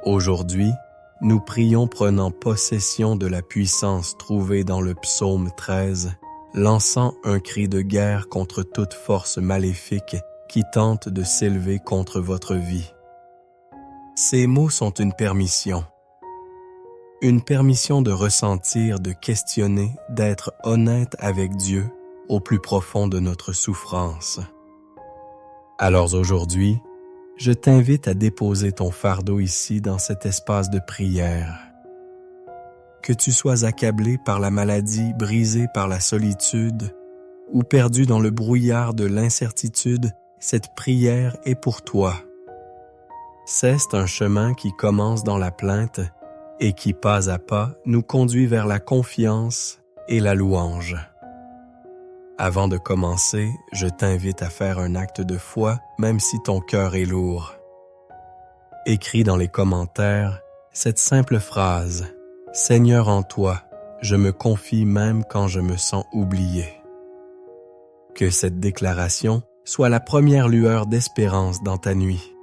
Aujourd'hui, nous prions prenant possession de la puissance trouvée dans le psaume 13, lançant un cri de guerre contre toute force maléfique qui tente de s'élever contre votre vie. Ces mots sont une permission de ressentir, de questionner, d'être honnête avec Dieu au plus profond de notre souffrance. Alors aujourd'hui, je t'invite à déposer ton fardeau ici dans cet espace de prière. Que tu sois accablé par la maladie, brisé par la solitude ou perdu dans le brouillard de l'incertitude, cette prière est pour toi. C'est un chemin qui commence dans la plainte et qui, pas à pas, nous conduit vers la confiance et la louange. Avant de commencer, je t'invite à faire un acte de foi, même si ton cœur est lourd. Écris dans les commentaires cette simple phrase « Seigneur, en toi, je me confie même quand je me sens oublié ». Que cette déclaration soit la première lueur d'espérance dans ta nuit.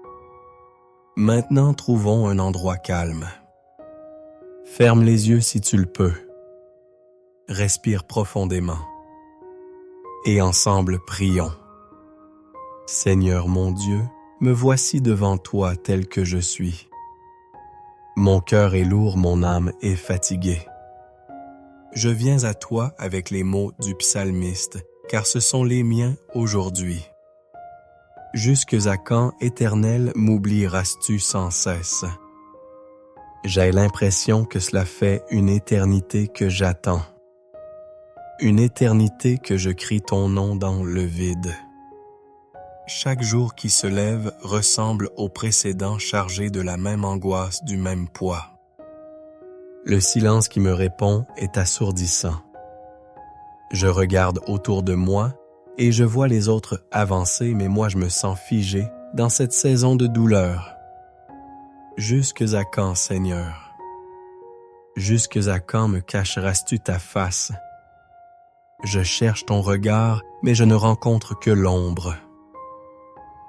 Maintenant, trouvons un endroit calme. Ferme les yeux si tu le peux. Respire profondément. Et ensemble prions. Seigneur mon Dieu, me voici devant toi tel que je suis. Mon cœur est lourd, mon âme est fatiguée. Je viens à toi avec les mots du psalmiste, car ce sont les miens aujourd'hui. Jusques à quand, Éternel, m'oublieras-tu sans cesse? J'ai l'impression que cela fait une éternité que j'attends. Une éternité que je crie ton nom dans le vide. Chaque jour qui se lève ressemble au précédent chargé de la même angoisse, du même poids. Le silence qui me répond est assourdissant. Je regarde autour de moi et je vois les autres avancer, mais moi je me sens figé dans cette saison de douleur. Jusques à quand, Seigneur? Jusques à quand me cacheras-tu ta face? Je cherche ton regard, mais je ne rencontre que l'ombre.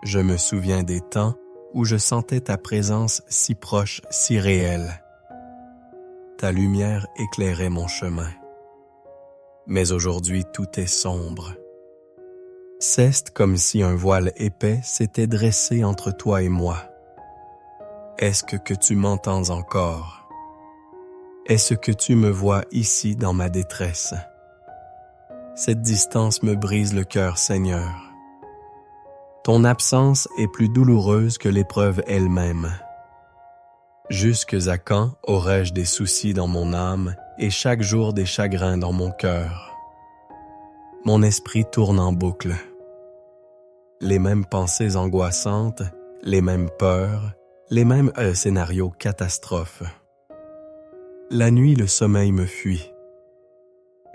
Je me souviens des temps où je sentais ta présence si proche, si réelle. Ta lumière éclairait mon chemin. Mais aujourd'hui, tout est sombre. C'est comme si un voile épais s'était dressé entre toi et moi. Est-ce que tu m'entends encore? Est-ce que tu me vois ici dans ma détresse? Cette distance me brise le cœur, Seigneur. Ton absence est plus douloureuse que l'épreuve elle-même. Jusques à quand aurais-je des soucis dans mon âme et chaque jour des chagrins dans mon cœur? Mon esprit tourne en boucle. Les mêmes pensées angoissantes, les mêmes peurs, les mêmes scénarios catastrophes. La nuit, le sommeil me fuit.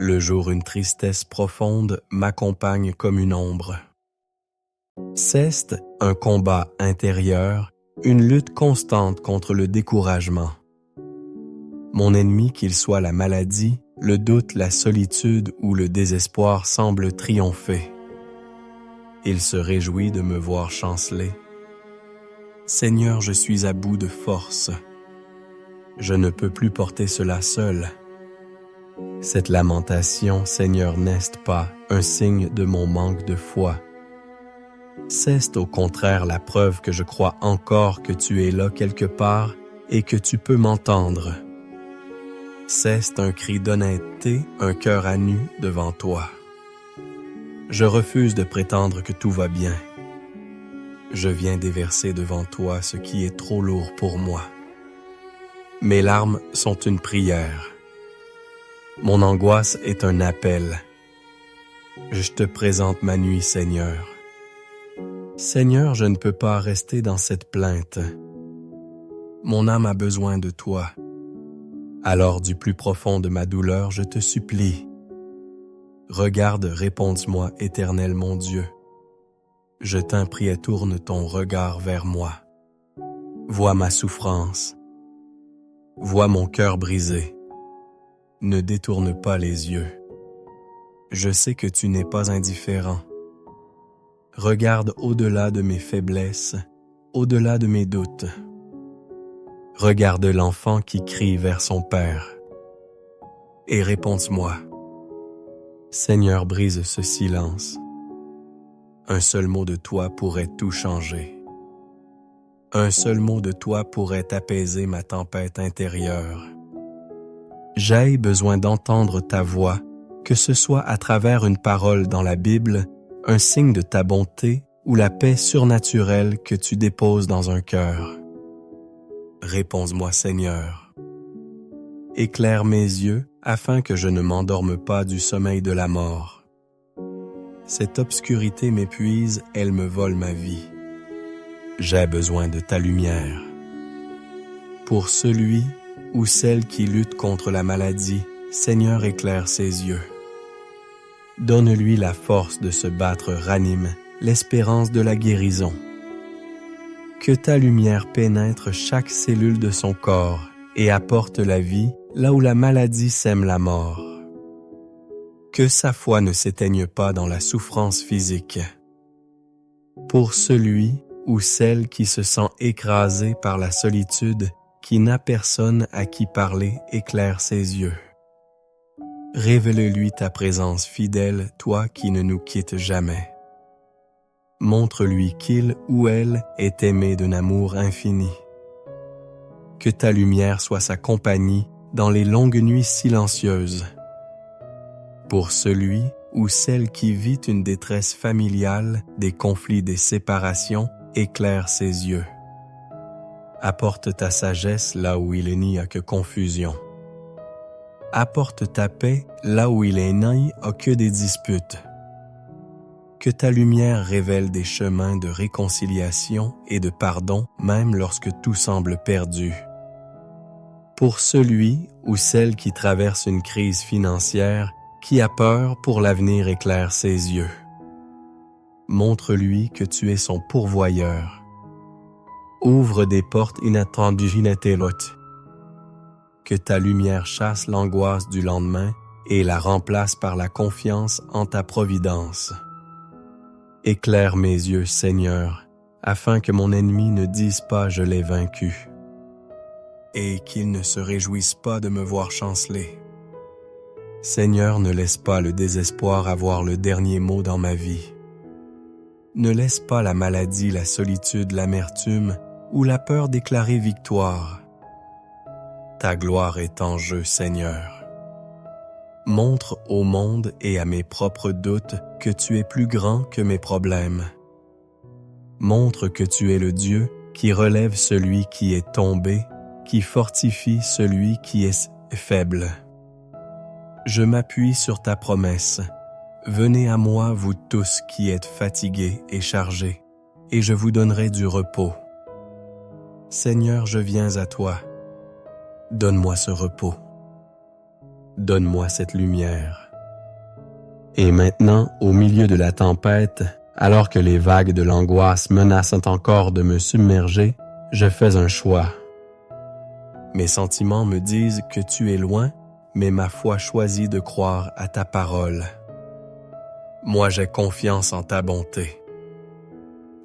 Le jour, une tristesse profonde m'accompagne comme une ombre. C'est un combat intérieur, une lutte constante contre le découragement. Mon ennemi, qu'il soit la maladie, le doute, la solitude ou le désespoir, semble triompher. Il se réjouit de me voir chanceler. Seigneur, je suis à bout de force. Je ne peux plus porter cela seul. Cette lamentation, Seigneur, n'est pas un signe de mon manque de foi. C'est au contraire la preuve que je crois encore que tu es là quelque part et que tu peux m'entendre. C'est un cri d'honnêteté, un cœur à nu devant toi. Je refuse de prétendre que tout va bien. Je viens déverser devant toi ce qui est trop lourd pour moi. Mes larmes sont une prière. Mon angoisse est un appel. Je te présente ma nuit, Seigneur. Seigneur, je ne peux pas rester dans cette plainte. Mon âme a besoin de toi. Alors, du plus profond de ma douleur, je te supplie. Regarde, réponds-moi, Éternel mon Dieu. Je t'en prie, tourne ton regard vers moi. Vois ma souffrance. Vois mon cœur brisé. Ne détourne pas les yeux. Je sais que tu n'es pas indifférent. Regarde au-delà de mes faiblesses, au-delà de mes doutes. Regarde l'enfant qui crie vers son Père. Et réponds-moi. Seigneur, brise ce silence. Un seul mot de toi pourrait tout changer. Un seul mot de toi pourrait apaiser ma tempête intérieure. J'ai besoin d'entendre ta voix, que ce soit à travers une parole dans la Bible, un signe de ta bonté ou la paix surnaturelle que tu déposes dans un cœur. Réponds-moi, Seigneur. Éclaire mes yeux afin que je ne m'endorme pas du sommeil de la mort. Cette obscurité m'épuise, elle me vole ma vie. J'ai besoin de ta lumière. Pour celui ou celle qui lutte contre la maladie, Seigneur, éclaire ses yeux. Donne-lui la force de se battre, ranime l'espérance de la guérison. Que ta lumière pénètre chaque cellule de son corps et apporte la vie là où la maladie sème la mort. Que sa foi ne s'éteigne pas dans la souffrance physique. Pour celui ou celle qui se sent écrasé par la solitude, qui n'a personne à qui parler, éclaire ses yeux. Révèle-lui ta présence fidèle, toi qui ne nous quittes jamais. Montre-lui qu'il ou elle est aimé d'un amour infini. Que ta lumière soit sa compagnie dans les longues nuits silencieuses. Pour celui ou celle qui vit une détresse familiale, des conflits, des séparations, éclaire ses yeux. Apporte ta sagesse là où il n'y a que confusion. Apporte ta paix là où il n'y a que des disputes. Que ta lumière révèle des chemins de réconciliation et de pardon même lorsque tout semble perdu. Pour celui ou celle qui traverse une crise financière, qui a peur pour l'avenir, éclaire ses yeux. Montre-lui que tu es son pourvoyeur. Ouvre des portes inattendues, que ta lumière chasse l'angoisse du lendemain et la remplace par la confiance en ta providence. Éclaire mes yeux, Seigneur, afin que mon ennemi ne dise pas « je l'ai vaincu » et qu'il ne se réjouisse pas de me voir chanceler. Seigneur, ne laisse pas le désespoir avoir le dernier mot dans ma vie. Ne laisse pas la maladie, la solitude, l'amertume ou la peur déclarer victoire. Ta gloire est en jeu, Seigneur. Montre au monde et à mes propres doutes que tu es plus grand que mes problèmes. Montre que tu es le Dieu qui relève celui qui est tombé, qui fortifie celui qui est faible. Je m'appuie sur ta promesse. Venez à moi, vous tous qui êtes fatigués et chargés, et je vous donnerai du repos. Seigneur, je viens à toi. Donne-moi ce repos. Donne-moi cette lumière. Et maintenant, au milieu de la tempête, alors que les vagues de l'angoisse menacent encore de me submerger, je fais un choix. Mes sentiments me disent que tu es loin, mais ma foi choisit de croire à ta parole. Moi, j'ai confiance en ta bonté.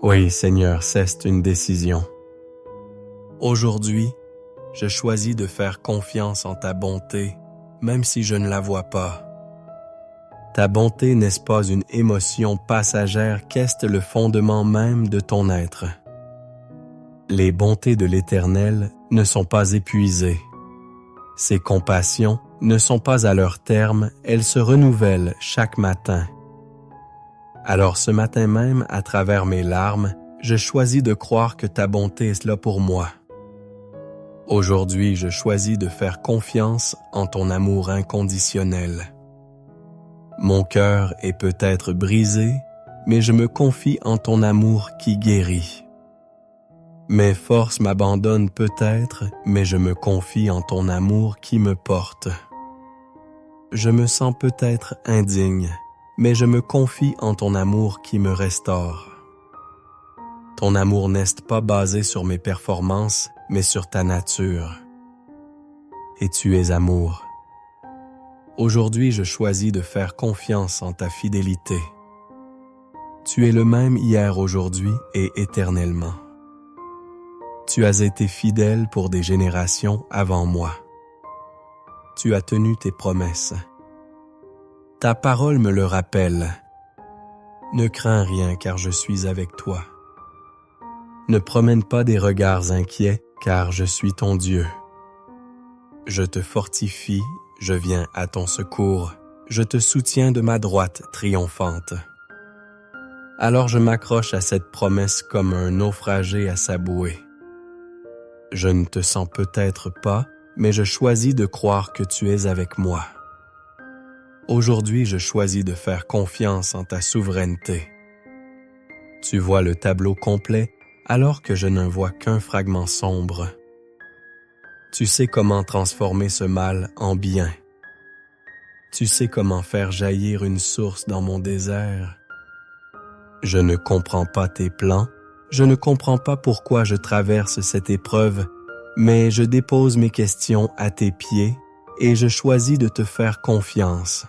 Oui, Seigneur, c'est une décision. Aujourd'hui, je choisis de faire confiance en ta bonté, même si je ne la vois pas. Ta bonté n'est-ce pas une émotion passagère qu'est le fondement même de ton être? Les bontés de l'Éternel ne sont pas épuisées. Ses compassions ne sont pas à leur terme, elles se renouvellent chaque matin. Alors ce matin même, à travers mes larmes, je choisis de croire que ta bonté est là pour moi. Aujourd'hui, je choisis de faire confiance en ton amour inconditionnel. Mon cœur est peut-être brisé, mais je me confie en ton amour qui guérit. Mes forces m'abandonnent peut-être, mais je me confie en ton amour qui me porte. Je me sens peut-être indigne, mais je me confie en ton amour qui me restaure. Ton amour n'est pas basé sur mes performances, mais sur ta nature. Et tu es amour. Aujourd'hui, je choisis de faire confiance en ta fidélité. Tu es le même hier, aujourd'hui et éternellement. Tu as été fidèle pour des générations avant moi. Tu as tenu tes promesses. Ta parole me le rappelle. Ne crains rien car je suis avec toi. Ne promène pas des regards inquiets car je suis ton Dieu. Je te fortifie, je viens à ton secours, je te soutiens de ma droite triomphante. Alors je m'accroche à cette promesse comme un naufragé à sa bouée. Je ne te sens peut-être pas, mais je choisis de croire que tu es avec moi. Aujourd'hui, je choisis de faire confiance en ta souveraineté. Tu vois le tableau complet alors que je ne vois qu'un fragment sombre. Tu sais comment transformer ce mal en bien. Tu sais comment faire jaillir une source dans mon désert. Je ne comprends pas tes plans, je ne comprends pas pourquoi je traverse cette épreuve, mais je dépose mes questions à tes pieds et je choisis de te faire confiance.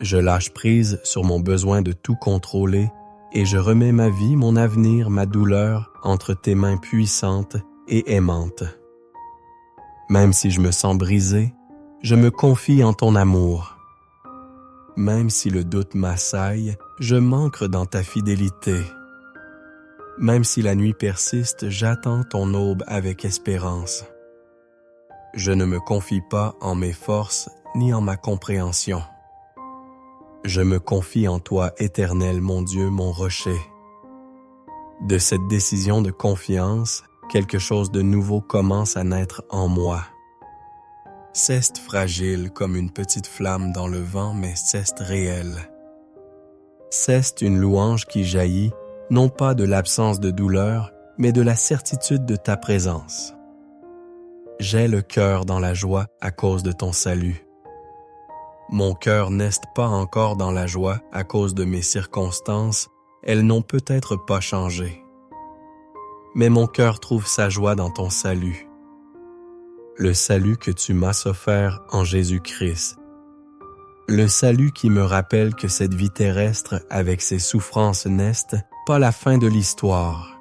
Je lâche prise sur mon besoin de tout contrôler et je remets ma vie, mon avenir, ma douleur entre tes mains puissantes et aimantes. Même si je me sens brisé, je me confie en ton amour. Même si le doute m'assaille, je m'ancre dans ta fidélité. Même si la nuit persiste, j'attends ton aube avec espérance. Je ne me confie pas en mes forces ni en ma compréhension. Je me confie en toi, Éternel, mon Dieu, mon rocher. De cette décision de confiance, quelque chose de nouveau commence à naître en moi. Cesse fragile comme une petite flamme dans le vent, mais cesse réelle. Cesse une louange qui jaillit, non pas de l'absence de douleur, mais de la certitude de ta présence. J'ai le cœur dans la joie à cause de ton salut. Mon cœur n'est pas encore dans la joie à cause de mes circonstances, elles n'ont peut-être pas changé. Mais mon cœur trouve sa joie dans ton salut. Le salut que tu m'as offert en Jésus-Christ. Le salut qui me rappelle que cette vie terrestre avec ses souffrances n'est pas la fin de l'histoire.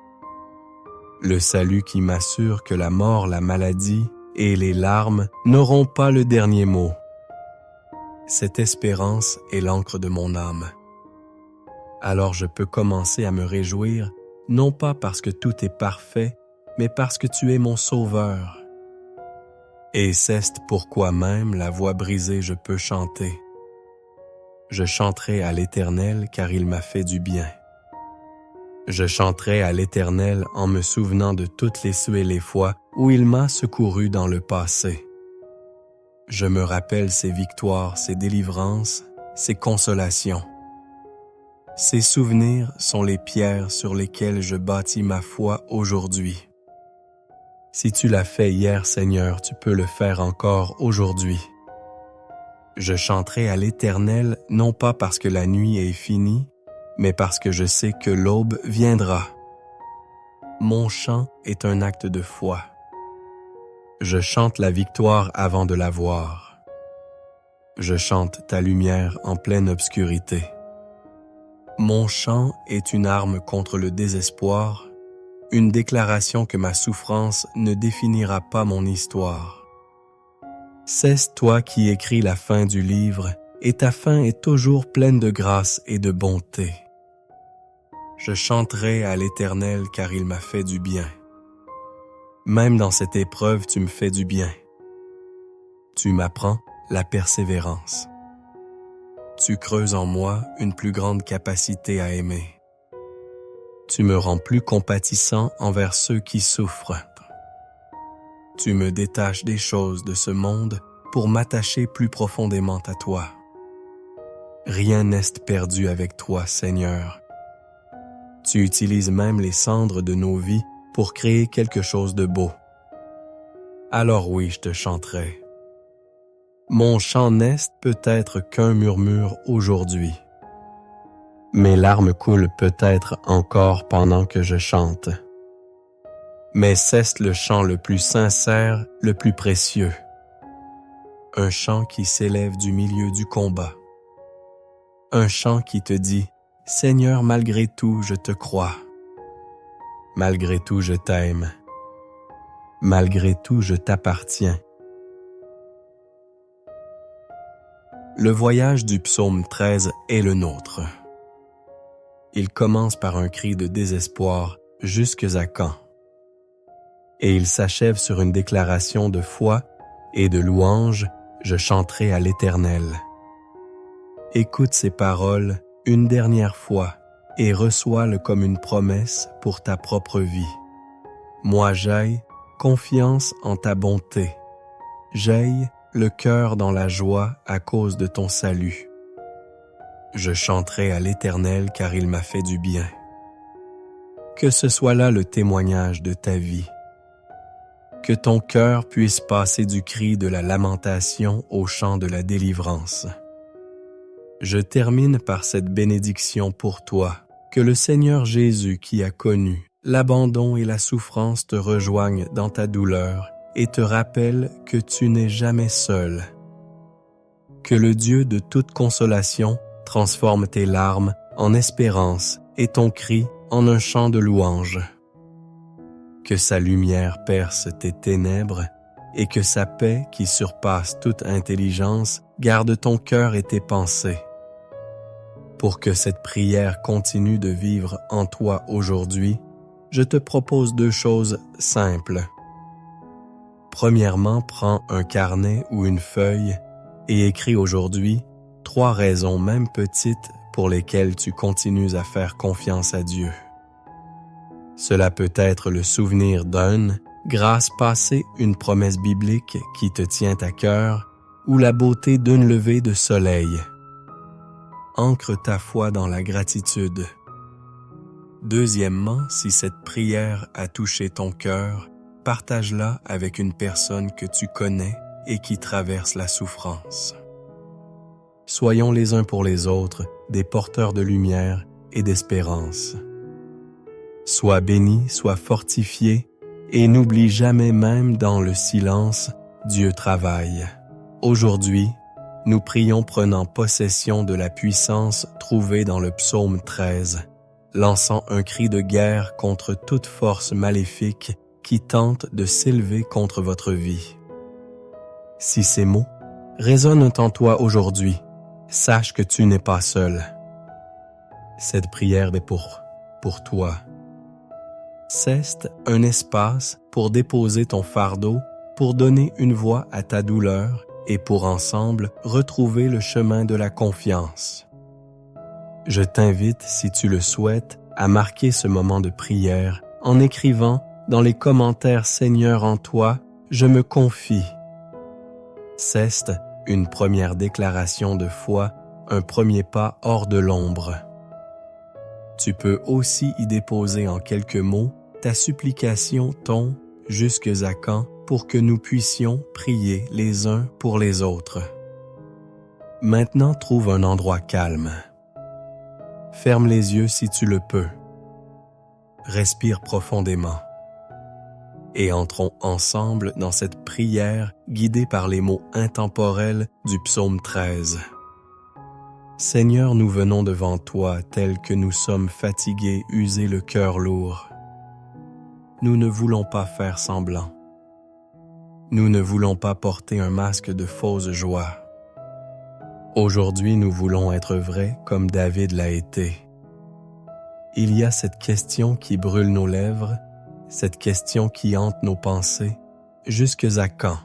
Le salut qui m'assure que la mort, la maladie et les larmes n'auront pas le dernier mot. Cette espérance est l'encre de mon âme. Alors je peux commencer à me réjouir, non pas parce que tout est parfait, mais parce que tu es mon sauveur. Et c'est pourquoi même la voix brisée je peux chanter. Je chanterai à l'Éternel car il m'a fait du bien. Je chanterai à l'Éternel en me souvenant de toutes les cieux et les fois où il m'a secouru dans le passé. Je me rappelle ses victoires, ses délivrances, ses consolations. Ces souvenirs sont les pierres sur lesquelles je bâtis ma foi aujourd'hui. Si tu l'as fait hier, Seigneur, tu peux le faire encore aujourd'hui. Je chanterai à l'Éternel non pas parce que la nuit est finie, mais parce que je sais que l'aube viendra. Mon chant est un acte de foi. Je chante la victoire avant de la voir. Je chante ta lumière en pleine obscurité. Mon chant est une arme contre le désespoir, une déclaration que ma souffrance ne définira pas mon histoire. C'est toi qui écris la fin du livre, et ta fin est toujours pleine de grâce et de bonté. Je chanterai à l'Éternel car il m'a fait du bien. Même dans cette épreuve, tu me fais du bien. Tu m'apprends la persévérance. Tu creuses en moi une plus grande capacité à aimer. Tu me rends plus compatissant envers ceux qui souffrent. Tu me détaches des choses de ce monde pour m'attacher plus profondément à toi. Rien n'est perdu avec toi, Seigneur. Tu utilises même les cendres de nos vies pour créer quelque chose de beau. Alors oui, je te chanterai. Mon chant n'est peut-être qu'un murmure aujourd'hui. Mes larmes coulent peut-être encore pendant que je chante. Mais c'est le chant le plus sincère, le plus précieux. Un chant qui s'élève du milieu du combat. Un chant qui te dit « Seigneur, malgré tout, je te crois. Malgré tout, je t'aime Malgré tout, je t'appartiens. Le voyage du psaume 13 est le nôtre. Il commence par un cri de désespoir « Jusques à quand ?» et il s'achève sur une déclaration de foi et de louange « Je chanterai à l'Éternel ». Écoute ces paroles une dernière fois et reçois-le comme une promesse pour ta propre vie. Moi j'aille confiance en ta bonté. J'aille le cœur dans la joie à cause de ton salut. Je chanterai à l'Éternel car il m'a fait du bien. Que ce soit là le témoignage de ta vie. Que ton cœur puisse passer du cri de la lamentation au chant de la délivrance. Je termine par cette bénédiction pour toi. Que le Seigneur Jésus qui a connu l'abandon et la souffrance te rejoignent dans ta douleur et te rappelle que tu n'es jamais seul. Que le Dieu de toute consolation transforme tes larmes en espérance et ton cri en un chant de louange. Que sa lumière perce tes ténèbres et que sa paix qui surpasse toute intelligence garde ton cœur et tes pensées. Pour que cette prière continue de vivre en toi aujourd'hui, je te propose 2 choses simples. Premièrement, prends un carnet ou une feuille et écris aujourd'hui 3 raisons, même petites, pour lesquelles tu continues à faire confiance à Dieu. Cela peut être le souvenir d'une grâce passée, une promesse biblique qui te tient à cœur, ou la beauté d'une levée de soleil. Ancre ta foi dans la gratitude. Deuxièmement, si cette prière a touché ton cœur, partage-la avec une personne que tu connais et qui traverse la souffrance. Soyons les uns pour les autres des porteurs de lumière et d'espérance. Sois béni, sois fortifié et n'oublie jamais, même dans le silence, Dieu travaille. Aujourd'hui, nous prions prenant possession de la puissance trouvée dans le psaume 13, lançant un cri de guerre contre toute force maléfique qui tente de s'élever contre votre vie. Si ces mots résonnent en toi aujourd'hui, sache que tu n'es pas seul. Cette prière est pour toi. Cesse un espace pour déposer ton fardeau, pour donner une voix à ta douleur et pour ensemble retrouver le chemin de la confiance. Je t'invite, si tu le souhaites, à marquer ce moment de prière en écrivant dans les commentaires « Seigneur, en toi, je me confie ». C'est une première déclaration de foi, un premier pas hors de l'ombre. Tu peux aussi y déposer en quelques mots ta supplication, ton « Jusques à quand » pour que nous puissions prier les uns pour les autres. Maintenant, trouve un endroit calme. Ferme les yeux si tu le peux. Respire profondément. Et entrons ensemble dans cette prière guidée par les mots intemporels du psaume 13. Seigneur, nous venons devant toi tels que nous sommes fatigués, usés, le cœur lourd. Nous ne voulons pas faire semblant. Nous ne voulons pas porter un masque de fausse joie. Aujourd'hui, nous voulons être vrais comme David l'a été. Il y a cette question qui brûle nos lèvres, cette question qui hante nos pensées. Jusques à quand?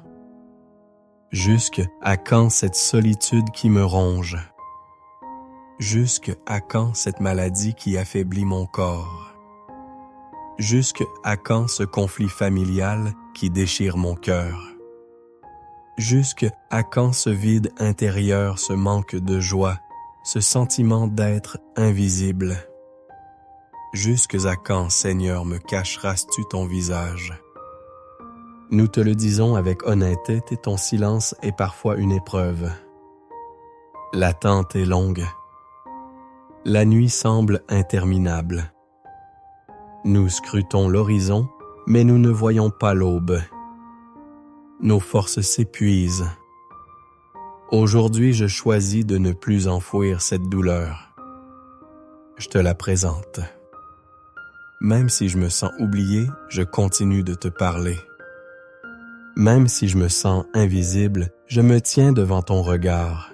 Jusque à quand cette solitude qui me ronge? Jusque à quand cette maladie qui affaiblit mon corps? Jusque à quand ce conflit familial qui déchire mon cœur? Jusque à quand ce vide intérieur, ce manque de joie, ce sentiment d'être invisible? Jusque à quand, Seigneur, me cacheras-tu ton visage? Nous te le disons avec honnêteté, ton silence est parfois une épreuve. L'attente est longue. La nuit semble interminable. Nous scrutons l'horizon, mais nous ne voyons pas l'aube. Nos forces s'épuisent. Aujourd'hui, je choisis de ne plus enfouir cette douleur. Je te la présente. Même si je me sens oublié, je continue de te parler. Même si je me sens invisible, je me tiens devant ton regard.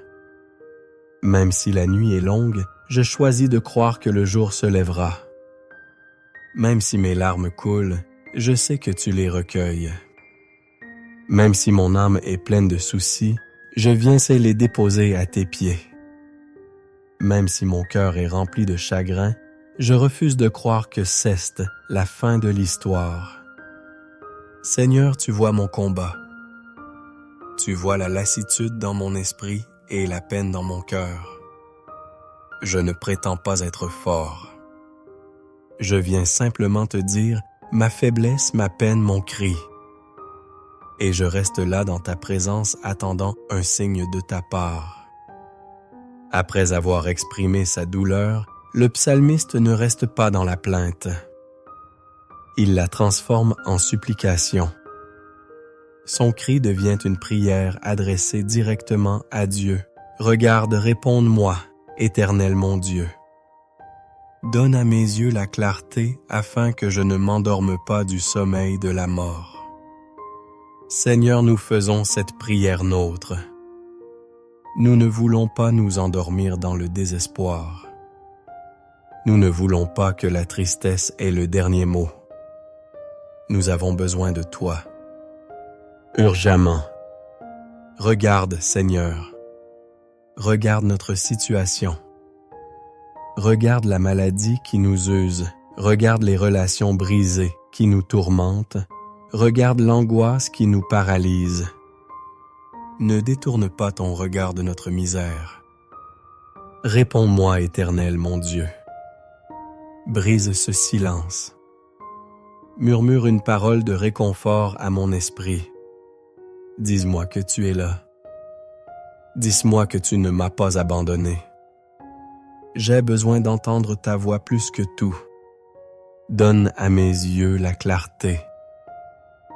Même si la nuit est longue, je choisis de croire que le jour se lèvera. Même si mes larmes coulent, je sais que tu les recueilles. Même si mon âme est pleine de soucis, je viens les déposer à tes pieds. Même si mon cœur est rempli de chagrin, je refuse de croire que c'est la fin de l'histoire. Seigneur, tu vois mon combat. Tu vois la lassitude dans mon esprit et la peine dans mon cœur. Je ne prétends pas être fort. Je viens simplement te dire ma faiblesse, ma peine, mon cri. Et je reste là dans ta présence attendant un signe de ta part. Après avoir exprimé sa douleur, le psalmiste ne reste pas dans la plainte. Il la transforme en supplication. Son cri devient une prière adressée directement à Dieu. Regarde, réponds-moi, Éternel mon Dieu. Donne à mes yeux la clarté afin que je ne m'endorme pas du sommeil de la mort. Seigneur, nous faisons cette prière nôtre. Nous ne voulons pas nous endormir dans le désespoir. Nous ne voulons pas que la tristesse ait le dernier mot. Nous avons besoin de toi. Urgemment. Regarde, Seigneur. Regarde notre situation. Regarde la maladie qui nous use. Regarde les relations brisées qui nous tourmentent. Regarde l'angoisse qui nous paralyse. Ne détourne pas ton regard de notre misère. Réponds-moi, Éternel, mon Dieu. Brise ce silence. Murmure une parole de réconfort à mon esprit. Dis-moi que tu es là. Dis-moi que tu ne m'as pas abandonné. J'ai besoin d'entendre ta voix plus que tout. Donne à mes yeux la clarté.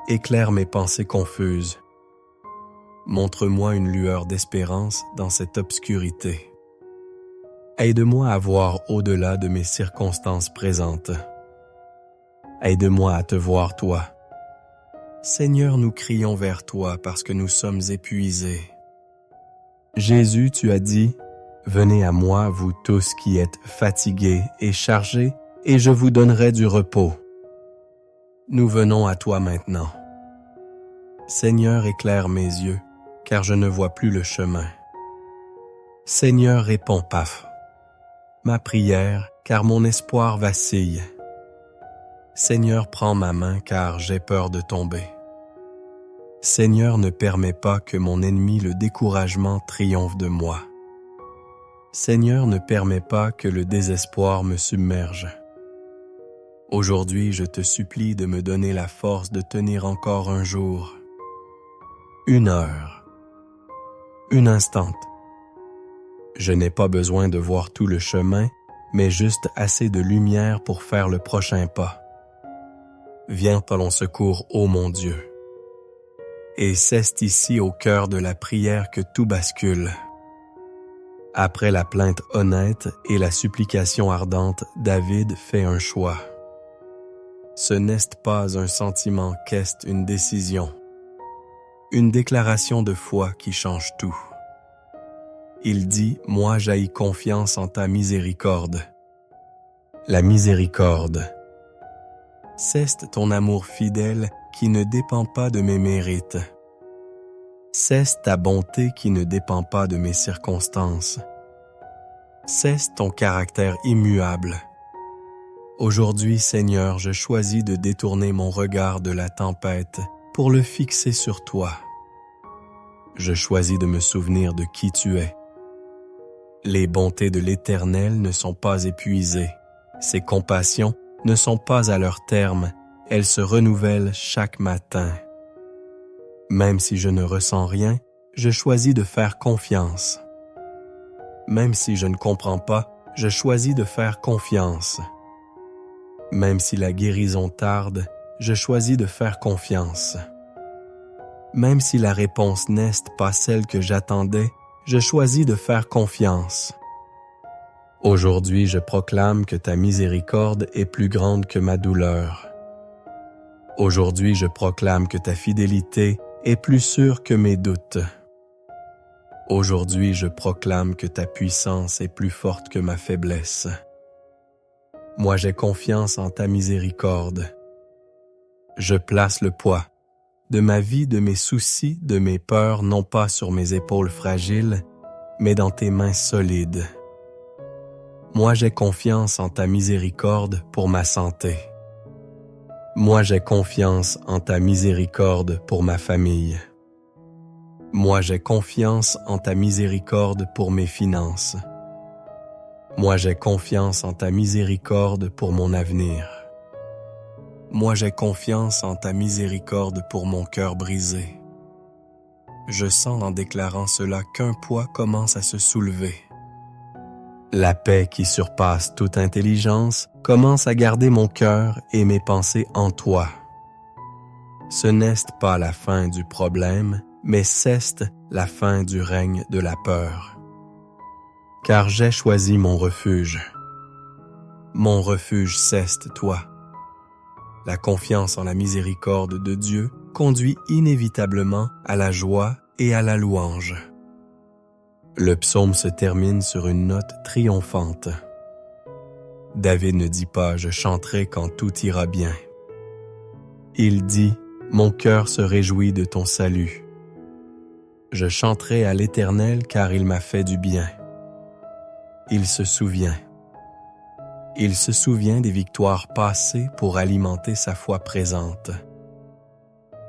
Éclaire mes pensées confuses. Montre-moi une lueur d'espérance dans cette obscurité. Aide-moi à voir au-delà de mes circonstances présentes. Aide-moi à te voir toi. Seigneur, nous crions vers toi parce que nous sommes épuisés. Jésus, tu as dit, « Venez à moi, vous tous qui êtes fatigués et chargés, et je vous donnerai du repos. » Nous venons à toi maintenant. Seigneur, éclaire mes yeux, car je ne vois plus le chemin. Seigneur, réponds, paf, ma prière, car mon espoir vacille. Seigneur, prends ma main, car j'ai peur de tomber. Seigneur, ne permets pas que mon ennemi, le découragement, triomphe de moi. Seigneur, ne permets pas que le désespoir me submerge. Aujourd'hui, je te supplie de me donner la force de tenir encore un jour, 1 heure, 1 instant. Je n'ai pas besoin de voir tout le chemin, mais juste assez de lumière pour faire le prochain pas. Viens à mon secours, ô mon Dieu. Et c'est ici au cœur de la prière que tout bascule. Après la plainte honnête et la supplication ardente, David fait un choix. Ce n'est pas un sentiment qu'est une décision, une déclaration de foi qui change tout. Il dit « Moi j'aie confiance en ta miséricorde ». La miséricorde, c'est ton amour fidèle qui ne dépend pas de mes mérites. C'est ta bonté qui ne dépend pas de mes circonstances. C'est ton caractère immuable. Aujourd'hui, Seigneur, je choisis de détourner mon regard de la tempête pour le fixer sur toi. Je choisis de me souvenir de qui tu es. Les bontés de l'Éternel ne sont pas épuisées. Ses compassions ne sont pas à leur terme. Elles se renouvellent chaque matin. Même si je ne ressens rien, je choisis de faire confiance. Même si je ne comprends pas, je choisis de faire confiance. Même si la guérison tarde, je choisis de faire confiance. Même si la réponse n'est pas celle que j'attendais, je choisis de faire confiance. Aujourd'hui, je proclame que ta miséricorde est plus grande que ma douleur. Aujourd'hui, je proclame que ta fidélité est plus sûr que mes doutes. Aujourd'hui, je proclame que ta puissance est plus forte que ma faiblesse. Moi, j'ai confiance en ta miséricorde. Je place le poids de ma vie, de mes soucis, de mes peurs, non pas sur mes épaules fragiles, mais dans tes mains solides. Moi, j'ai confiance en ta miséricorde pour ma santé. Moi, j'ai confiance en ta miséricorde pour ma famille. Moi, j'ai confiance en ta miséricorde pour mes finances. Moi, j'ai confiance en ta miséricorde pour mon avenir. Moi, j'ai confiance en ta miséricorde pour mon cœur brisé. Je sens en déclarant cela qu'un poids commence à se soulever. La paix qui surpasse toute intelligence commence à garder mon cœur et mes pensées en toi. Ce n'est pas la fin du problème, mais c'est la fin du règne de la peur. Car j'ai choisi mon refuge. Mon refuge c'est toi. La confiance en la miséricorde de Dieu conduit inévitablement à la joie et à la louange. Le psaume se termine sur une note triomphante. David ne dit pas « Je chanterai quand tout ira bien ». Il dit « Mon cœur se réjouit de ton salut ». Je chanterai à l'Éternel car il m'a fait du bien. Il se souvient. Il se souvient des victoires passées pour alimenter sa foi présente.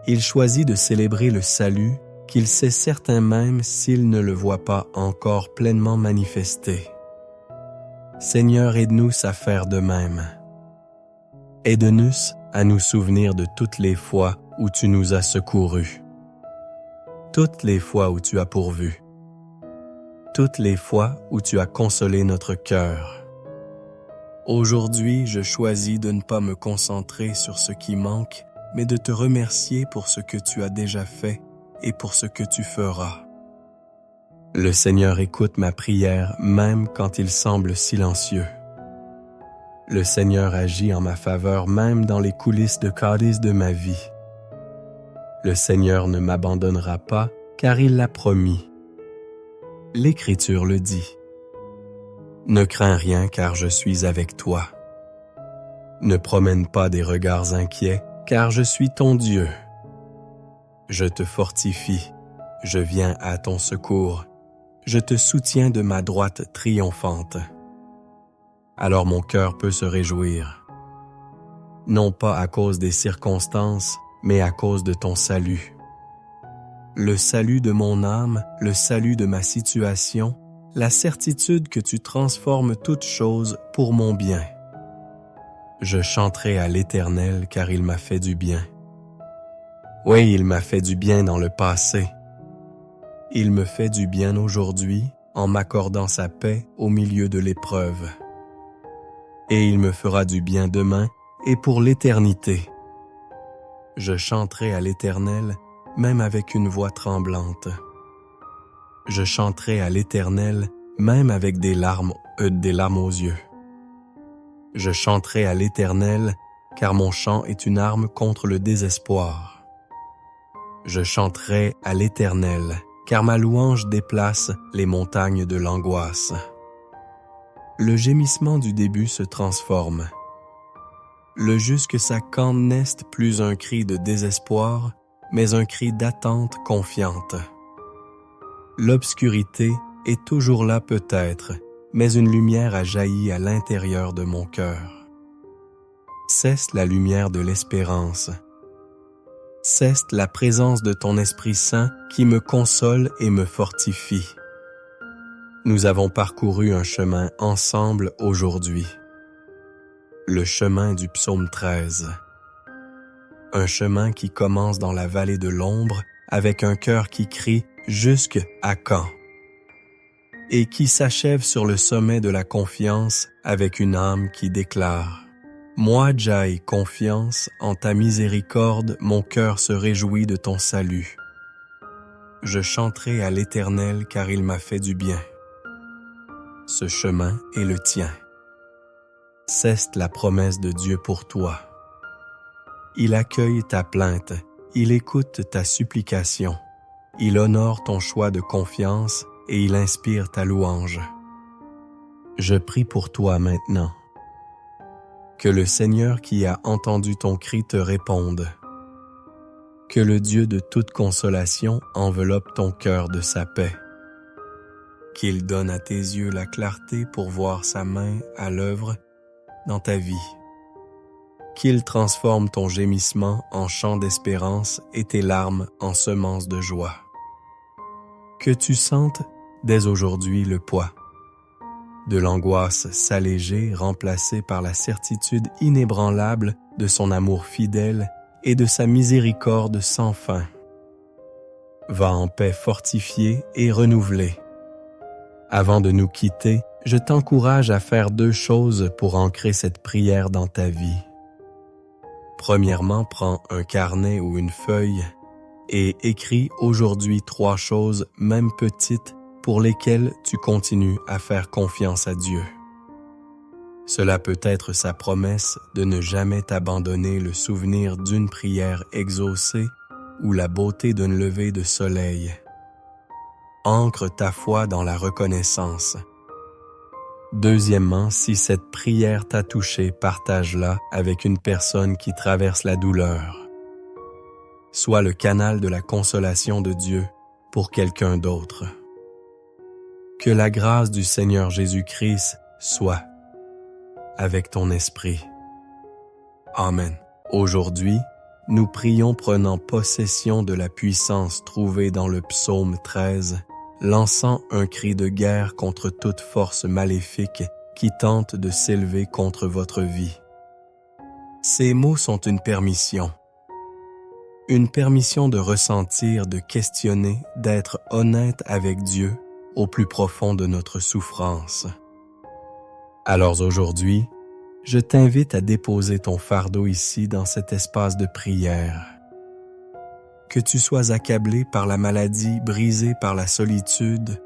Il choisit de célébrer le salut qu'il sait certain même s'il ne le voit pas encore pleinement manifesté. Seigneur, aide-nous à faire de même. Aide-nous à nous souvenir de toutes les fois où tu nous as secourus, toutes les fois où tu as pourvu, toutes les fois où tu as consolé notre cœur. Aujourd'hui, je choisis de ne pas me concentrer sur ce qui manque, mais de te remercier pour ce que tu as déjà fait et pour ce que tu feras. Le Seigneur écoute ma prière même quand il semble silencieux. Le Seigneur agit en ma faveur même dans les coulisses de Cadiz de ma vie. Le Seigneur ne m'abandonnera pas car il l'a promis. L'Écriture le dit. Ne crains rien car je suis avec toi. Ne promène pas des regards inquiets car je suis ton Dieu. Je te fortifie, je viens à ton secours, je te soutiens de ma droite triomphante. Alors mon cœur peut se réjouir, non pas à cause des circonstances, mais à cause de ton salut. Le salut de mon âme, le salut de ma situation, la certitude que tu transformes toutes choses pour mon bien. Je chanterai à l'Éternel car il m'a fait du bien. Oui, il m'a fait du bien dans le passé. Il me fait du bien aujourd'hui en m'accordant sa paix au milieu de l'épreuve. Et il me fera du bien demain et pour l'éternité. Je chanterai à l'Éternel même avec une voix tremblante. Je chanterai à l'Éternel même avec des larmes aux yeux. Je chanterai à l'Éternel car mon chant est une arme contre le désespoir. Je chanterai à l'Éternel, car ma louange déplace les montagnes de l'angoisse. Le gémissement du début se transforme. Le jusque sa canne n'est plus un cri de désespoir, mais un cri d'attente confiante. L'obscurité est toujours là peut-être, mais une lumière a jailli à l'intérieur de mon cœur. C'est la lumière de l'espérance. C'est la présence de ton Esprit Saint qui me console et me fortifie. Nous avons parcouru un chemin ensemble aujourd'hui. Le chemin du psaume 13. Un chemin qui commence dans la vallée de l'ombre avec un cœur qui crie « Jusqu'à quand ?» et qui s'achève sur le sommet de la confiance avec une âme qui déclare « Moi, j'ai confiance en ta miséricorde, mon cœur se réjouit de ton salut. Je chanterai à l'Éternel car il m'a fait du bien. » Ce chemin est le tien. C'est la promesse de Dieu pour toi. Il accueille ta plainte il écoute ta supplication, il honore ton choix de confiance et il inspire ta louange. Je prie pour toi maintenant. Que le Seigneur qui a entendu ton cri te réponde. Que le Dieu de toute consolation enveloppe ton cœur de sa paix. Qu'il donne à tes yeux la clarté pour voir sa main à l'œuvre dans ta vie. Qu'il transforme ton gémissement en chant d'espérance et tes larmes en semences de joie. Que tu sentes dès aujourd'hui le poids de l'angoisse s'alléger, remplacée par la certitude inébranlable de son amour fidèle et de sa miséricorde sans fin. Va en paix fortifiée et renouvelée. Avant de nous quitter, je t'encourage à faire 2 choses pour ancrer cette prière dans ta vie. Premièrement, prends un carnet ou une feuille et écris aujourd'hui 3 choses, même petites, pour lesquelles tu continues à faire confiance à Dieu. Cela peut être sa promesse de ne jamais t'abandonner, le souvenir d'une prière exaucée ou la beauté d'un lever de soleil. Ancre ta foi dans la reconnaissance. Deuxièmement, si cette prière t'a touché, partage-la avec une personne qui traverse la douleur. Sois le canal de la consolation de Dieu pour quelqu'un d'autre. Que la grâce du Seigneur Jésus-Christ soit avec ton esprit. Amen. Aujourd'hui, nous prions prenant possession de la puissance trouvée dans le psaume 13, lançant un cri de guerre contre toute force maléfique qui tente de s'élever contre votre vie. Ces mots sont une permission de ressentir, de questionner, d'être honnête avec Dieu au plus profond de notre souffrance. Alors aujourd'hui, je t'invite à déposer ton fardeau ici dans cet espace de prière. Que tu sois accablé par la maladie, brisé par la solitude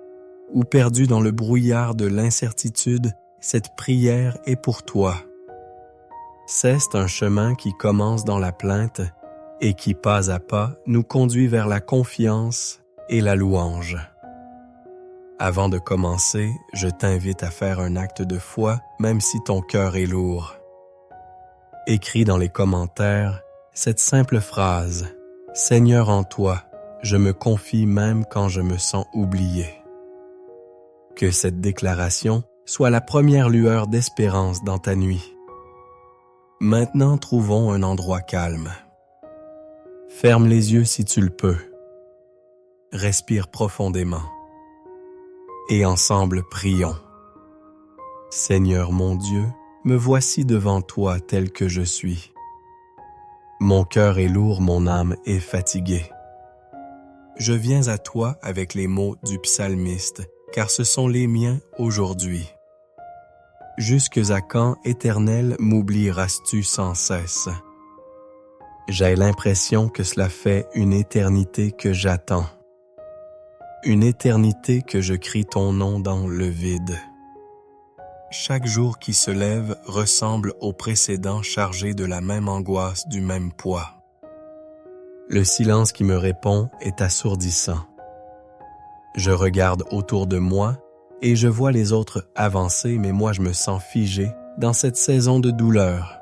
ou perdu dans le brouillard de l'incertitude, cette prière est pour toi. C'est un chemin qui commence dans la plainte et qui, pas à pas, nous conduit vers la confiance et la louange. Avant de commencer, je t'invite à faire un acte de foi, même si ton cœur est lourd. Écris dans les commentaires cette simple phrase « Seigneur, en toi, je me confie même quand je me sens oublié ». Que cette déclaration soit la première lueur d'espérance dans ta nuit. Maintenant, trouvons un endroit calme. Ferme les yeux si tu le peux. Respire profondément. Et ensemble prions. Seigneur mon Dieu, me voici devant toi tel que je suis. Mon cœur est lourd, mon âme est fatiguée. Je viens à toi avec les mots du psalmiste, car ce sont les miens aujourd'hui. Jusques à quand, Éternel, m'oublieras-tu sans cesse? J'ai l'impression que cela fait une éternité que j'attends. Une éternité que je crie ton nom dans le vide. Chaque jour qui se lève ressemble au précédent, chargé de la même angoisse, du même poids. Le silence qui me répond est assourdissant. Je regarde autour de moi et je vois les autres avancer, mais moi je me sens figé dans cette saison de douleur.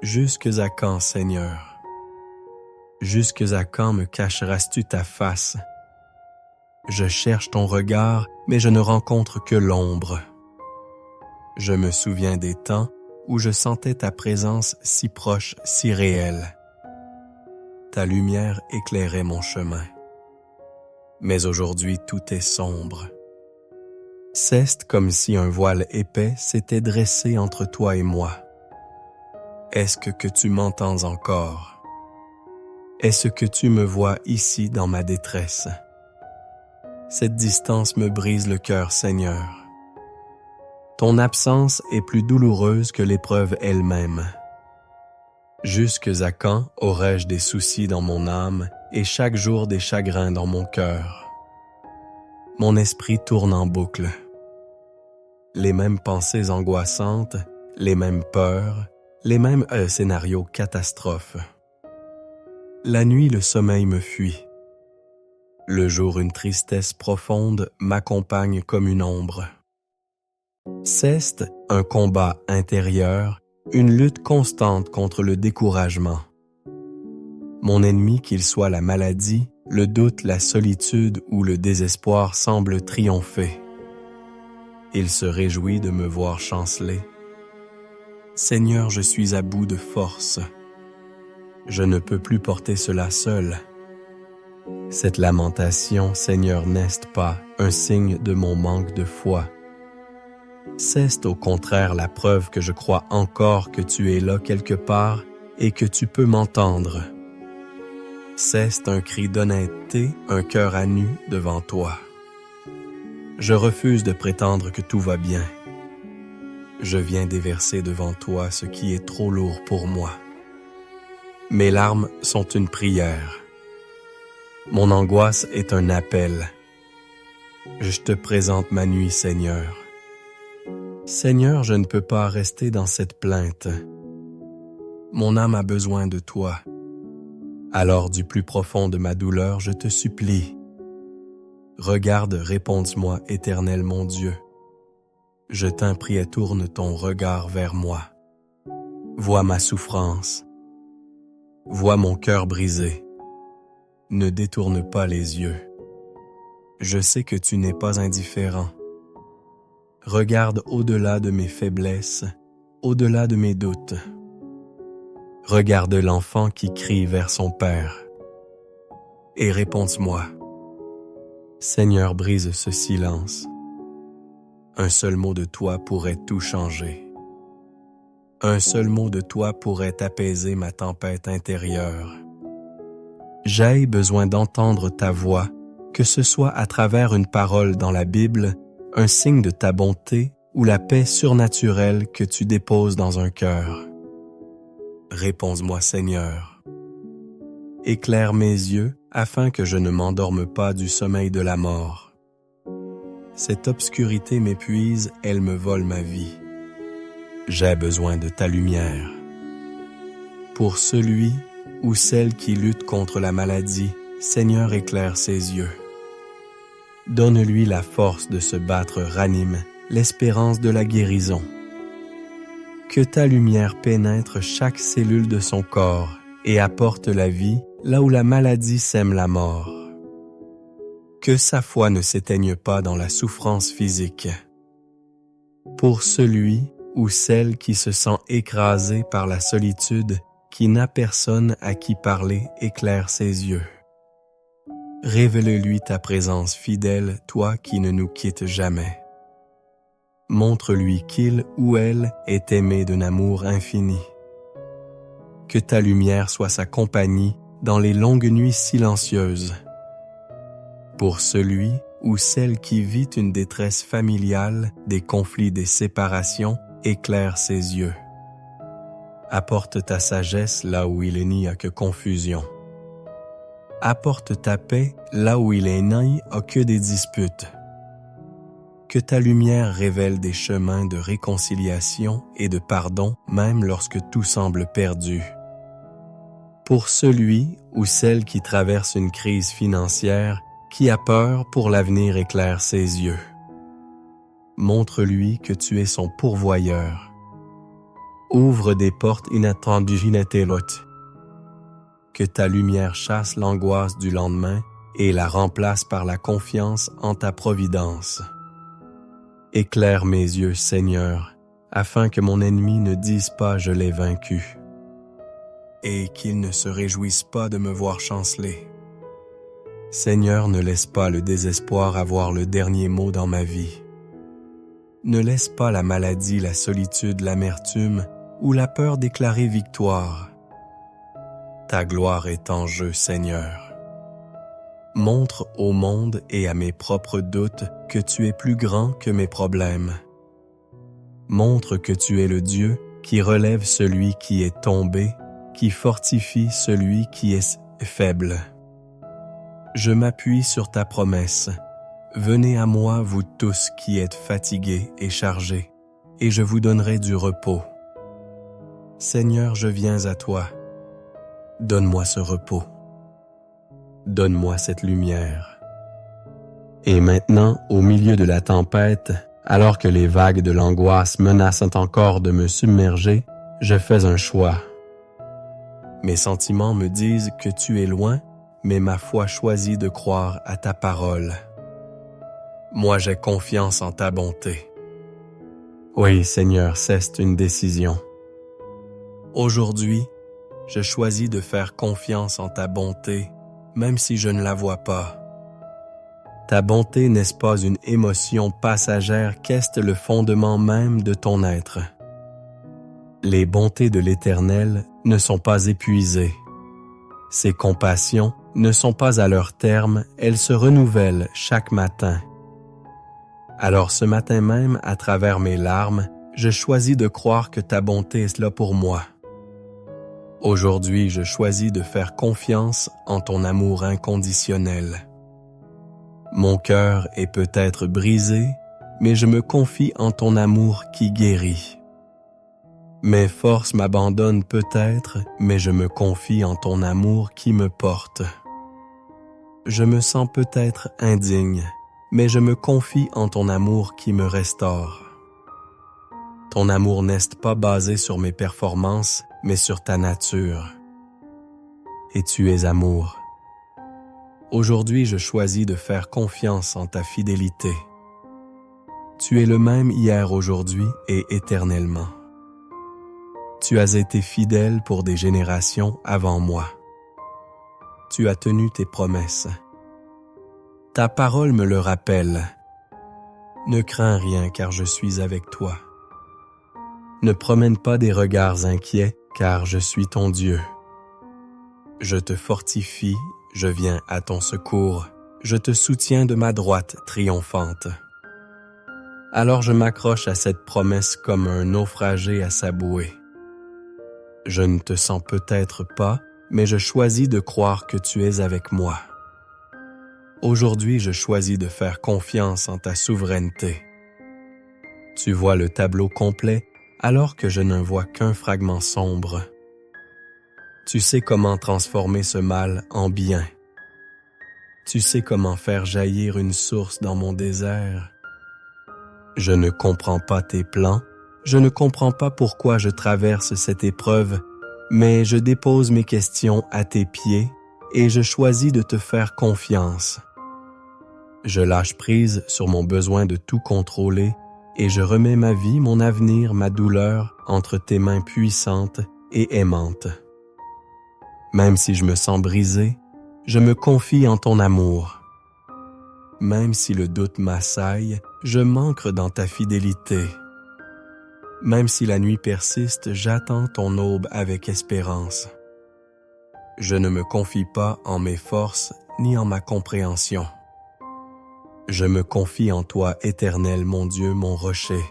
Jusques à quand, Seigneur? Jusques à quand me cacheras-tu ta face? Je cherche ton regard, mais je ne rencontre que l'ombre. Je me souviens des temps où je sentais ta présence si proche, si réelle. Ta lumière éclairait mon chemin. Mais aujourd'hui, tout est sombre. C'est comme si un voile épais s'était dressé entre toi et moi. Est-ce que tu m'entends encore? Est-ce que tu me vois ici dans ma détresse? Cette distance me brise le cœur, Seigneur. Ton absence est plus douloureuse que l'épreuve elle-même. Jusques à quand aurais-je des soucis dans mon âme et chaque jour des chagrins dans mon cœur? Mon esprit tourne en boucle. Les mêmes pensées angoissantes, les mêmes peurs, les mêmes scénarios catastrophes. La nuit, le sommeil me fuit. Le jour, une tristesse profonde m'accompagne comme une ombre. C'est un combat intérieur, une lutte constante contre le découragement. Mon ennemi, qu'il soit la maladie, le doute, la solitude ou le désespoir, semble triompher. Il se réjouit de me voir chanceler. Seigneur, je suis à bout de force. Je ne peux plus porter cela seul. Cette lamentation, Seigneur, n'est pas un signe de mon manque de foi. C'est au contraire la preuve que je crois encore que tu es là quelque part et que tu peux m'entendre. C'est un cri d'honnêteté, un cœur à nu devant toi. Je refuse de prétendre que tout va bien. Je viens déverser devant toi ce qui est trop lourd pour moi. Mes larmes sont une prière. Mon angoisse est un appel. Je te présente ma nuit, Seigneur. Seigneur, je ne peux pas rester dans cette plainte. Mon âme a besoin de toi. Alors, du plus profond de ma douleur, je te supplie. Regarde, réponds-moi, Éternel mon Dieu. Je t'en prie, tourne ton regard vers moi. Vois ma souffrance. Vois mon cœur brisé. Ne détourne pas les yeux. Je sais que tu n'es pas indifférent. Regarde au-delà de mes faiblesses, au-delà de mes doutes. Regarde l'enfant qui crie vers son Père. Et réponds-moi. Seigneur, brise ce silence. Un seul mot de toi pourrait tout changer. Un seul mot de toi pourrait apaiser ma tempête intérieure. J'ai besoin d'entendre ta voix, que ce soit à travers une parole dans la Bible, un signe de ta bonté ou la paix surnaturelle que tu déposes dans un cœur. Réponds-moi, Seigneur. Éclaire mes yeux afin que je ne m'endorme pas du sommeil de la mort. Cette obscurité m'épuise, elle me vole ma vie. J'ai besoin de ta lumière. Pour celui ou celle qui lutte contre la maladie, Seigneur, éclaire ses yeux. Donne-lui la force de se battre, ranime l'espérance de la guérison. Que ta lumière pénètre chaque cellule de son corps et apporte la vie là où la maladie sème la mort. Que sa foi ne s'éteigne pas dans la souffrance physique. Pour celui ou celle qui se sent écrasé par la solitude, qui n'a personne à qui parler, éclaire ses yeux. Révèle-lui ta présence fidèle, toi qui ne nous quittes jamais. Montre-lui qu'il ou elle est aimé d'un amour infini. Que ta lumière soit sa compagnie dans les longues nuits silencieuses. Pour celui ou celle qui vit une détresse familiale, des conflits, des séparations, éclaire ses yeux. Apporte ta sagesse là où il n'y a que confusion. Apporte ta paix là où il n'y a que des disputes. Que ta lumière révèle des chemins de réconciliation et de pardon même lorsque tout semble perdu. Pour celui ou celle qui traverse une crise financière, qui a peur pour l'avenir, éclaire ses yeux. Montre-lui que tu es son pourvoyeur. Ouvre des portes inattendues, que ta lumière chasse l'angoisse du lendemain et la remplace par la confiance en ta providence. Éclaire mes yeux, Seigneur, afin que mon ennemi ne dise pas « je l'ai vaincu » et qu'il ne se réjouisse pas de me voir chanceler. Seigneur, ne laisse pas le désespoir avoir le dernier mot dans ma vie. Ne laisse pas la maladie, la solitude, l'amertume ou la peur déclarer victoire. Ta gloire est en jeu, Seigneur. Montre au monde et à mes propres doutes que tu es plus grand que mes problèmes. Montre que tu es le Dieu qui relève celui qui est tombé, qui fortifie celui qui est faible. Je m'appuie sur ta promesse. Venez à moi, vous tous qui êtes fatigués et chargés, et je vous donnerai du repos. Seigneur, je viens à toi. Donne-moi ce repos. donne-moi cette lumière. Et maintenant, au milieu de la tempête, alors que les vagues de l'angoisse menacent encore de me submerger, je fais un choix. Mes sentiments me disent que tu es loin, mais ma foi choisit de croire à ta parole. Moi, j'ai confiance en ta bonté. Oui, Seigneur, c'est une décision. Aujourd'hui, je choisis de faire confiance en ta bonté, même si je ne la vois pas. Ta bonté n'est-ce pas une émotion passagère qu'est le fondement même de ton être? Les bontés de l'Éternel ne sont pas épuisées. Ses compassions ne sont pas à leur terme, elles se renouvellent chaque matin. Alors ce matin même, à travers mes larmes, je choisis de croire que ta bonté est là pour moi. Aujourd'hui, je choisis de faire confiance en ton amour inconditionnel. Mon cœur est peut-être brisé, mais je me confie en ton amour qui guérit. Mes forces m'abandonnent peut-être, mais je me confie en ton amour qui me porte. Je me sens peut-être indigne, mais je me confie en ton amour qui me restaure. Ton amour n'est pas basé sur mes performances, mais sur ta nature. Et tu es amour. Aujourd'hui, je choisis de faire confiance en ta fidélité. Tu es le même hier, aujourd'hui et éternellement. Tu as été fidèle pour des générations avant moi. Tu as tenu tes promesses. Ta parole me le rappelle. Ne crains rien car je suis avec toi. Ne promène pas des regards inquiets car je suis ton Dieu. Je te fortifie, je viens à ton secours, je te soutiens de ma droite triomphante. Alors je m'accroche à cette promesse comme un naufragé à sa bouée. Je ne te sens peut-être pas, mais je choisis de croire que tu es avec moi. Aujourd'hui, je choisis de faire confiance en ta souveraineté. Tu vois le tableau complet alors que je ne vois qu'un fragment sombre. Tu sais comment transformer ce mal en bien. Tu sais comment faire jaillir une source dans mon désert. Je ne comprends pas tes plans, je ne comprends pas pourquoi je traverse cette épreuve, mais je dépose mes questions à tes pieds et je choisis de te faire confiance. Je lâche prise sur mon besoin de tout contrôler et je remets ma vie, mon avenir, ma douleur entre tes mains puissantes et aimantes. Même si je me sens brisé, je me confie en ton amour. Même si le doute m'assaille, je m'ancre dans ta fidélité. Même si la nuit persiste, j'attends ton aube avec espérance. Je ne me confie pas en mes forces ni en ma compréhension. Je me confie en toi, Éternel, mon Dieu, mon rocher.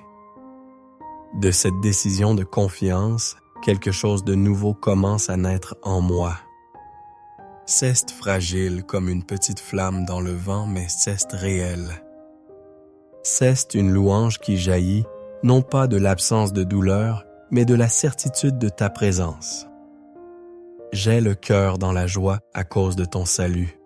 De cette décision de confiance, quelque chose de nouveau commence à naître en moi. C'est fragile comme une petite flamme dans le vent, mais c'est réel. C'est une louange qui jaillit, non pas de l'absence de douleur, mais de la certitude de ta présence. J'ai le cœur dans la joie à cause de ton salut.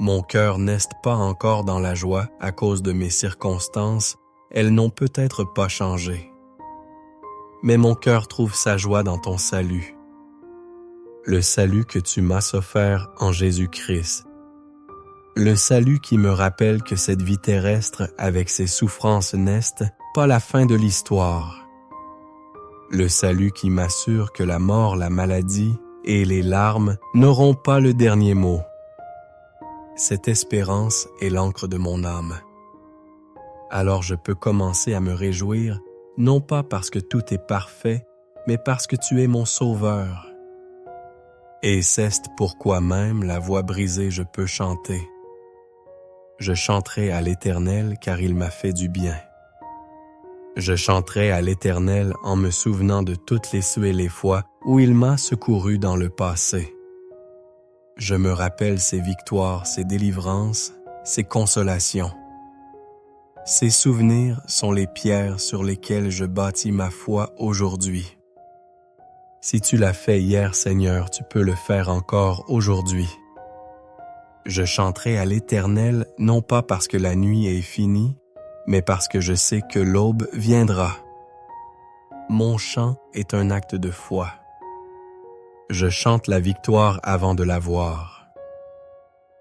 Mon cœur n'est pas encore dans la joie à cause de mes circonstances, elles n'ont peut-être pas changé. Mais mon cœur trouve sa joie dans ton salut. Le salut que tu m'as offert en Jésus-Christ. Le salut qui me rappelle que cette vie terrestre avec ses souffrances n'est pas la fin de l'histoire. Le salut qui m'assure que la mort, la maladie et les larmes n'auront pas le dernier mot. Cette espérance est l'encre de mon âme. Alors je peux commencer à me réjouir, non pas parce que tout est parfait, mais parce que tu es mon sauveur. Et c'est pourquoi même la voix brisée je peux chanter. Je chanterai à l'Éternel car il m'a fait du bien. Je chanterai à l'Éternel en me souvenant de toutes les cieux et les fois où il m'a secouru dans le passé. Je me rappelle ses victoires, ses délivrances, ses consolations. Ces souvenirs sont les pierres sur lesquelles je bâtis ma foi aujourd'hui. Si tu l'as fait hier, Seigneur, tu peux le faire encore aujourd'hui. Je chanterai à l'Éternel non pas parce que la nuit est finie, mais parce que je sais que l'aube viendra. Mon chant est un acte de foi. Je chante la victoire avant de la voir.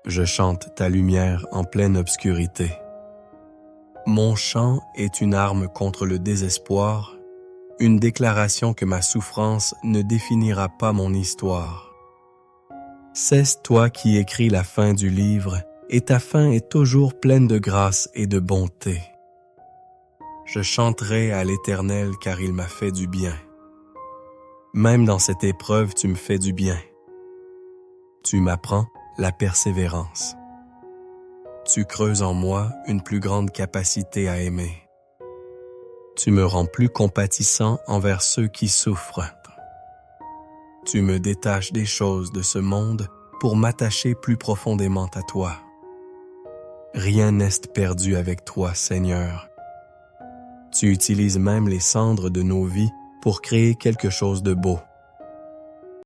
Je chante ta lumière en pleine obscurité. Mon chant est une arme contre le désespoir, une déclaration que ma souffrance ne définira pas mon histoire. Cesse toi qui écris la fin du livre, et ta fin est toujours pleine de grâce et de bonté. Je chanterai à l'Éternel car il m'a fait du bien. Même dans cette épreuve, tu me fais du bien. Tu m'apprends la persévérance. Tu creuses en moi une plus grande capacité à aimer. Tu me rends plus compatissant envers ceux qui souffrent. Tu me détaches des choses de ce monde pour m'attacher plus profondément à toi. Rien n'est perdu avec toi, Seigneur. Tu utilises même les cendres de nos vies pour créer quelque chose de beau.